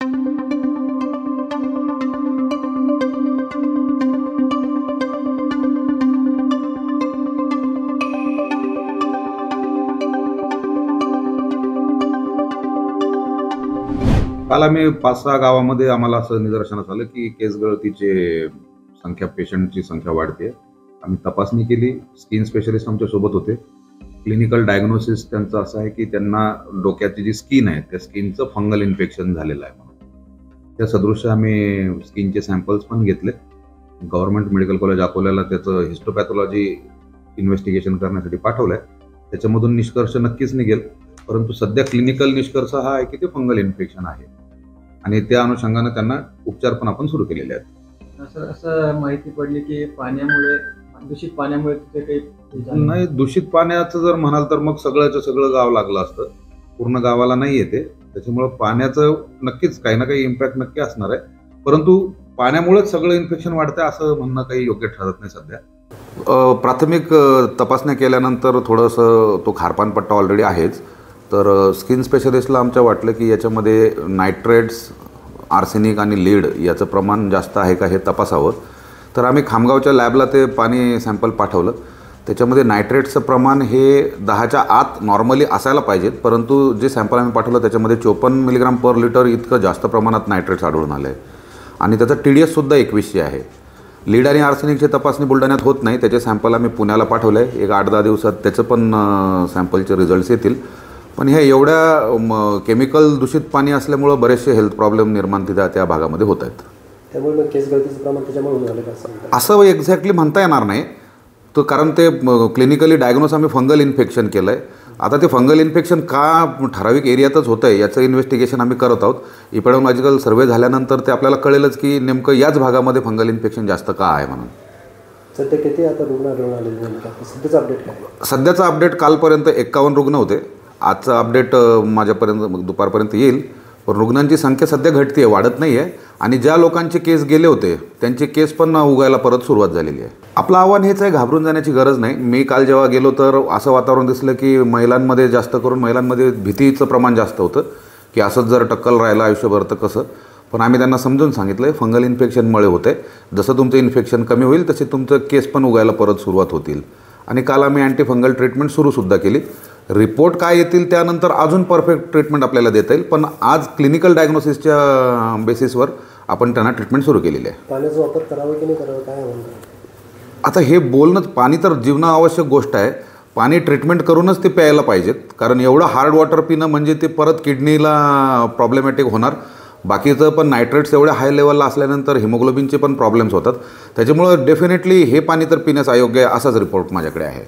काल आम्ही 5-6 गावामध्ये आम्हाला असं निदर्शनास आलं की केस गळतीचे पेशंटची संख्या वाढते. आम्ही तपासणी केली. स्किन स्पेशलिस्ट आमच्या सोबत होते. क्लिनिकल डायग्नोसिस त्यांचं असं आहे की त्यांना डोक्याची जी स्किन आहे त्या स्किनचं फंगल इन्फेक्शन झालेलं आहे म्हणून. त्या सदृश्य आम्ही स्किनचे सॅम्पल्स पण घेतले. गव्हर्नमेंट मेडिकल कॉलेज अकोल्याला त्याचं हिस्टोपॅथॉलॉजी इन्व्हेस्टिगेशन करण्यासाठी पाठवलंय. त्याच्यामधून निष्कर्ष नक्कीच निघेल. परंतु सध्या क्लिनिकल निष्कर्ष हा आहे की ते फंगल इन्फेक्शन आहे आणि त्या अनुषंगाने त्यांना उपचार पण आपण सुरू केलेले आहेत. असं माहिती पडली की दूषित पाण्यामुळे तिथे काही नाही, दूषित पाण्याचं जर म्हणाल तर मग सगळ्याचं सगळं गाव लागलं असतं. पूर्ण गावाला नाही येते. त्याच्यामुळे पाण्याचं नक्कीच काही ना काही इम्पॅक्ट नक्की असणार आहे. परंतु पाण्यामुळेच सगळं इन्फेक्शन वाढतंय असं म्हणणं काही योग्य ठरत नाही सध्या. प्राथमिक तपासण्या केल्यानंतर थोडंसं तो खारपान पट्टा ऑलरेडी आहेच. तर स्किन स्पेशलिस्टला आमच्या वाटलं की याच्यामध्ये नायट्रेट्स, आर्सेनिक आणि लीड याचं प्रमाण जास्त आहे का हे तपासावं. तर आम्ही खामगावच्या लॅबला ते पाणी सॅम्पल पाठवलं. त्याच्यामध्ये नायट्रेट्सचं प्रमाण हे 10च्या आत नॉर्मली असायला पाहिजेत. परंतु जे सॅम्पल आम्ही पाठवलं त्याच्यामध्ये 54 मिलीग्राम पर लिटर इतकं जास्त प्रमाणात नायट्रेट्स आढळून आलं आहे आणि त्याचा TDS-सुद्धा 2100 आहे. लीड आणि आर्सेनिकची तपासणी बुलढाण्यात होत नाही. त्याचे सॅम्पल आम्ही पुण्याला पाठवलं आहे. एक 8-10 दिवसात त्याचं पण सॅम्पलचे रिझल्ट्स येतील. पण हे एवढ्या केमिकल दूषित पाणी असल्यामुळं बरेचसे हेल्थ प्रॉब्लेम निर्माण त्या भागामध्ये होत आहेत. त्यामुळे केस गळतीचं प्रमाण त्याच्यामुळे झालं का असं एक्झॅक्टली म्हणता येणार नाही. तर कारण ते क्लिनिकली डायग्नोस आम्ही फंगल इन्फेक्शन केलं आहे. आता ते फंगल इन्फेक्शन का ठराविक एरियातच होतं आहे याचं इन्व्हेस्टिगेशन आम्ही करत आहोत. इपिडेमॉलॉजिकल सर्वे झाल्यानंतर ते आपल्याला कळेलच की नेमकं याच भागामध्ये फंगल इन्फेक्शन जास्त का आहे म्हणून. सध्या किती आता रुग्ण आले सध्याचं अपडेट काय? सध्याचं अपडेट कालपर्यंत 51 रुग्ण होते. आजचं अपडेट माझ्यापर्यंत दुपारपर्यंत येईल. पण रुग्णांची संख्या सध्या घटते आहे, वाढत नाही आहे. आणि ज्या लोकांचे केस गेले होते त्यांचे केस पण उगायला परत सुरुवात झालेली आहे. आपलं आव्हान हेच आहे, घाबरून जाण्याची गरज नाही. मी काल जेव्हा गेलो तर असं वातावरण दिसलं की महिलांमध्ये जास्त करून महिलांमध्ये भीतीचं प्रमाण जास्त होतं की असंच जर टक्कल राहिलं आयुष्यभर तर कसं. पण आम्ही त्यांना समजून सांगितलं फंगल इन्फेक्शनमुळे होतं आहे. जसं तुमचं इन्फेक्शन कमी होईल तसे तुमचं केस पण उगायला परत सुरुवात होतील. आणि काल आम्ही अँटीफंगल ट्रीटमेंट सुरूसुद्धा केली. रिपोर्ट काय येतील त्यानंतर अजून परफेक्ट ट्रीटमेंट आपल्याला देता येईल. पण आज क्लिनिकल डायग्नोसिसच्या बेसिसवर आपण त्यांना ट्रीटमेंट सुरू केलेली आहे. पाण्याचा वापर करावा की नाही करावा काय म्हणतात? आता हे बोलणं, पाणी तर जीवनावश्यक गोष्ट आहे. पाणी ट्रीटमेंट करूनच ते प्यायला पाहिजेत. कारण एवढं हार्ड वॉटर पिणं म्हणजे ते परत किडनीला प्रॉब्लेमॅटिक होणार. बाकीचं पण नायट्रेट्स एवढ्या हाय लेवलला असल्यानंतर हिमोग्लोबिनचे पण प्रॉब्लेम्स होतात. त्याच्यामुळं डेफिनेटली हे पाणी तर पिण्यास अयोग्य आहे असाच रिपोर्ट माझ्याकडे आहे.